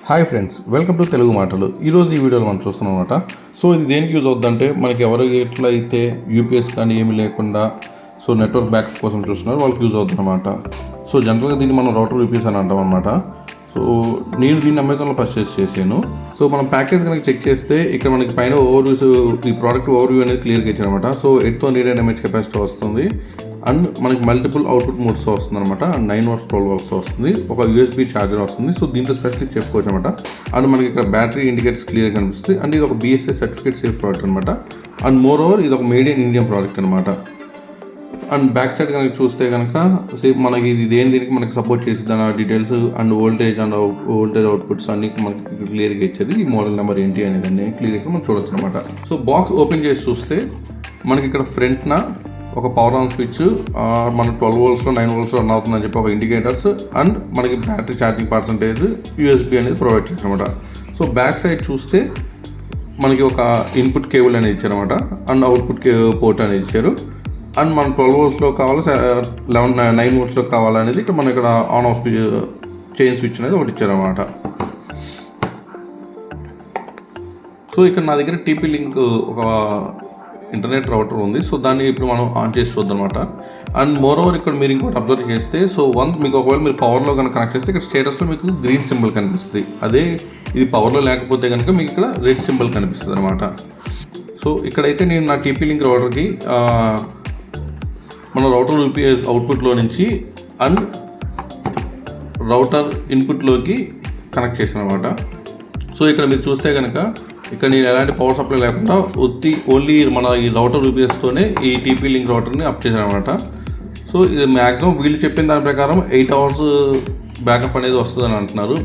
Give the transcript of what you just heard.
Hi friends, welcome to Telugu మాటలు. ఈరోజు ఈ వీడియోలో మనం చూస్తున్నాం అనమాట. సో ఇది దేనికి యూజ్ అవుతుందంటే, మనకి ఎవరు ఎట్లయితే యూపీఎస్ కానీ ఏమీ లేకుండా సో నెట్వర్క్ బ్యాక్స్ కోసం చూస్తున్నారు వాళ్ళకి యూజ్ అవుతుంది అనమాట. సో జనరల్గా దీన్ని మనం రౌటర్ యూపీఎస్ అని అంటాం అనమాట. సో నేను దీన్ని అమెజాన్లో పర్చేస్ చేశాను. సో మనం ప్యాకేజ్ కనుక చెక్ చేస్తే ఇక్కడ మనకి పైన ఓవర్వ్యూ, ఈ ప్రోడక్ట్ ఓవర్వ్యూ అనేది క్లియర్గా ఇచ్చారనమాట. సో 800 mAh కెపాసిటీ వస్తుంది అండ్ మనకి మల్టిపుల్ అవుట్పుట్ మోడ్స్ వస్తుంది అనమాట. అండ్ 9 watts 12 volts వస్తుంది. ఒక యూఎస్బీ ఛార్జర్ వస్తుంది. సో దీంట్లో స్పెషల్లీ చెప్పుకోవచ్చు అనమాట. అండ్ మనకి ఇక్కడ బ్యాటరీ ఇండికేటర్స్ క్లియర్గా కనిపిస్తుంది. అండ్ ఇది ఒక BSI సర్టిఫికేట్ సేఫ్ ప్రోడక్ట్ అనమాట. అండ్ మోర్ ఓవర్ ఇది ఒక మేడ్ ఇన్ ఇండియన్ ప్రోడక్ట్ అనమాట. అండ్ బ్యాక్ సైడ్ కనుక చూస్తే కనుక సేమ్ మనకి ఇది దీనికి మనకి సపోర్ట్ చేసేది అన్న డీటెయిల్స్ అండ్ వోల్టేజ్ అవుట్పుట్స్ అన్ని మనకి క్లియర్గా ఇచ్చేది. ఈ మోడల్ నెంబర్ ఏంటి అనేది క్లియర్గా మనం చూడొచ్చు అనమాట. సో బాక్స్ ఓపెన్ చేసి చూస్తే మనకి ఇక్కడ ఫ్రంట్న ఒక పవర్ ఆన్ స్విచ్, మన 12 volts 9 volts రన్ అవుతుందని చెప్పి ఒక ఇండికేటర్స్ అండ్ మనకి బ్యాటరీ ఛార్జింగ్ పర్సంటేజ్ యూఎస్బీ అనేది ప్రొవైడ్ చేశారనమాట. సో బ్యాక్ సైడ్ చూస్తే మనకి ఒక ఇన్పుట్ కేబుల్ అనేది ఇచ్చారనమాట. అండ్ అవుట్పుట్ పోర్ట్ అనేది ఇచ్చారు. అండ్ మనం 12 voltsలో కావాలి, 9 voltsలో కావాలనేది ఇక్కడ మనం ఇక్కడ ఆన్ ఆఫ్ చైన్ స్విచ్ అనేది ఒకటి ఇచ్చారనమాట. సో ఇక్కడ నా దగ్గర TP లింక్ ఒక ఇంటర్నెట్ రౌటర్ ఉంది. సో దాన్ని ఇప్పుడు మనం ఆన్ చేసి చూద్దాం అనమాట. అండ్ మోర్ ఓవర్ ఇక్కడ మీరు ఇంకోటి అబ్జర్వ్ చేస్తే, సో మీకు ఒకవేళ మీరు పవర్లో కనుక కనెక్ట్ చేస్తే ఇక్కడ స్టేటస్లో మీకు గ్రీన్ సింబల్ కనిపిస్తుంది. అదే ఇది పవర్లో లేకపోతే కనుక మీకు ఇక్కడ రెడ్ సింబల్ కనిపిస్తుంది అనమాట. సో ఇక్కడైతే నేను నా TP లింక్ రౌటర్కి మన రౌటర్ యూపీఎస్ అవుట్పుట్లో నుంచి అండ్ రౌటర్ ఇన్పుట్లోకి కనెక్ట్ చేశాను అనమాట. సో ఇక్కడ మీరు చూస్తే కనుక ఇక్కడ నేను ఎలాంటి పవర్ సప్లై లేకుండా ఓన్లీ మన ఈ రౌటర్ యూపీఎస్తోనే ఈ TP లింక్ రౌటర్ని అప్ చేశాను అనమాట. సో ఇది మ్యాక్సిమం వీళ్ళు చెప్పిన దాని ప్రకారం 8 hours బ్యాకప్ అనేది వస్తుందని అంటున్నారు.